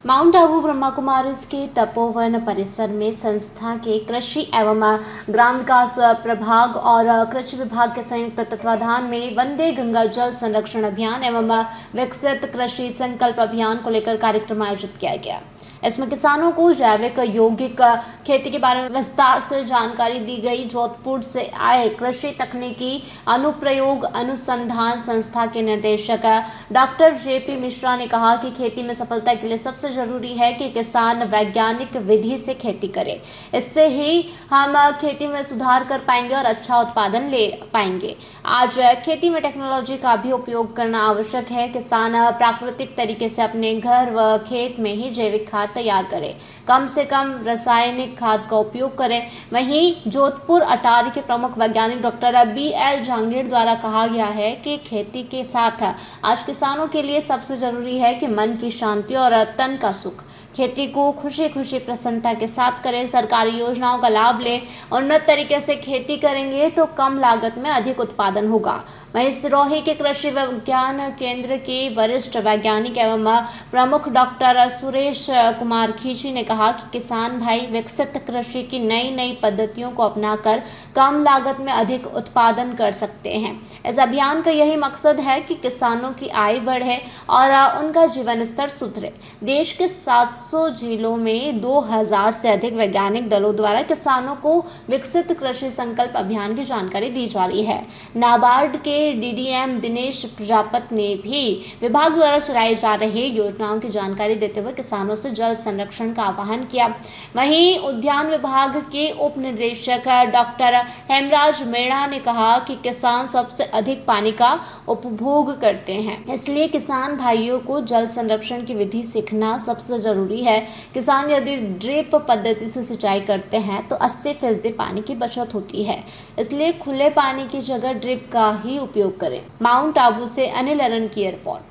Mount Abu Brahma Kumaris के तपोवन परिसर में संस्था के कृषि एवं ग्राम विकास प्रभाग और कृषि विभाग के संयुक्त तत्वाधान में वंदे गंगा जल संरक्षण अभियान एवं विकसित कृषि संकल्प अभियान को लेकर कार्यक्रम आयोजित किया गया। इसमें किसानों को जैविक यौगिक खेती के बारे में विस्तार से जानकारी दी गई। जोधपुर से आए कृषि तकनीकी अनुप्रयोग अनुसंधान संस्था के निदेशक डॉक्टर जेपी मिश्रा ने कहा कि खेती में सफलता के लिए सबसे जरूरी है कि किसान वैज्ञानिक विधि से खेती करे। इससे ही हम खेती में सुधार कर पाएंगे और अच्छा उत्पादन ले पाएंगे। आज खेती में टेक्नोलॉजी का भी उपयोग करना आवश्यक है। किसान प्राकृतिक तरीके से अपने घर व खेत में ही जैविक खाद तैयार करें, कम से कम रासायनिक खाद का उपयोग करें। वहीं जोधपुर अटारी के प्रमुख वैज्ञानिक डॉक्टर BL जहांगीर द्वारा कहा गया है कि खेती के साथ आज किसानों के लिए सबसे जरूरी है कि मन की शांति और तन का सुख। खेती को खुशी खुशी प्रसन्नता के साथ करें, सरकारी योजनाओं का लाभ लें। उन्नत तरीके से खेती करेंगे तो कम लागत में अधिक उत्पादन होगा। वहीं सिरोही के कृषि विज्ञान केंद्र के वरिष्ठ वैज्ञानिक एवं प्रमुख डॉक्टर सुरेश कुमार खींची ने कहा कि किसान भाई विकसित कृषि की नई नई पद्धतियों को अपनाकर कम लागत में अधिक उत्पादन कर सकते हैं। इस अभियान का यही मकसद है कि किसानों की आय बढ़े और उनका जीवन स्तर सुधरे। देश के 700 जिलों में 2000 से अधिक वैज्ञानिक दलों द्वारा किसानों को विकसित कृषि संकल्प अभियान की जानकारी दी जा रही है। नाबार्ड के DDM दिनेश प्रजापत ने भी विभाग द्वारा चलाई जा रही योजनाओं की जानकारी देते हुए किसानों से जल संरक्षण का आह्वान किया। वहीं उद्यान विभाग के उप निदेशक डॉक्टर हेमराज मेड़ा ने कहा कि किसान सबसे अधिक पानी का उपभोग करते हैं, इसलिए किसान भाइयों को जल संरक्षण की विधि सीखना सबसे जरूरी है। किसान यदि ड्रिप पद्धति से सिंचाई करते हैं तो 80% पानी की बचत होती है, इसलिए खुले पानी की जगह ड्रिप का ही उपयोग करें। माउंट आबू से अनिल अरन की रिपोर्ट।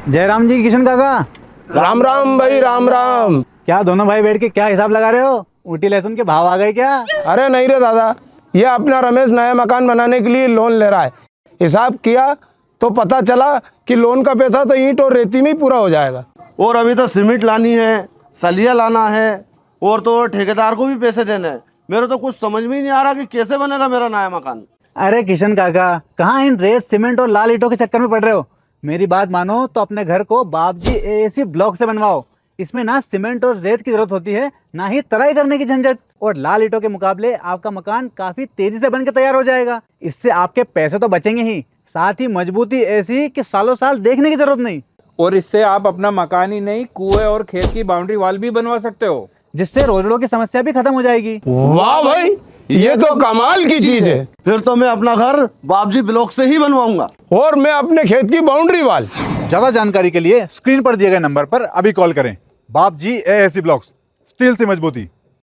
जयराम जी, किशन काका, राम राम भाई, राम राम। क्या दोनों भाई बैठ के क्या हिसाब लगा रहे हो? ऊटी लहसुन के भाव आ गए क्या? अरे नहीं रे दादा, ये अपना रमेश नया मकान बनाने के लिए लोन ले रहा है। हिसाब किया तो पता चला कि लोन का पैसा तो ईंट और रेती में ही पूरा हो जाएगा। और अभी तो सीमेंट लानी है, सलिया लाना है और तो ठेकेदार को भी पैसे देने हैं। मेरे तो कुछ समझ में ही नहीं आ रहा कि कैसे बनेगा मेरा नया मकान। अरे किशन काका, कहाँ इन रेत सीमेंट और लाल ईंटों के चक्कर में पड़ रहे हो? मेरी बात मानो तो अपने घर को बाबजी AAC ब्लॉक से बनवाओ। इसमें ना सीमेंट और रेत की जरूरत होती है, ना ही तराई करने की झंझट। और लाल ईंटों के मुकाबले आपका मकान काफी तेजी से बनकर तैयार हो जाएगा। इससे आपके पैसे तो बचेंगे ही, साथ ही मजबूती ऐसी कि सालों साल देखने की जरूरत नहीं। और इससे आप अपना मकान ही नहीं, कुएं और खेत की बाउंड्री वॉल भी बनवा सकते हो, जिससे रोजड़ों की समस्या भी खत्म हो जाएगी। वाह भाई, ये तो कमाल की चीज है। फिर तो मैं अपना घर बाबजी ब्लॉक से ही बनवाऊंगा। और मैं अपने खेत की बाउंड्री वाल। ज्यादा जानकारी के लिए स्क्रीन पर दिए गए नंबर पर अभी कॉल करें। बाबजी AAC ब्लॉक्स, स्टील से मजबूती।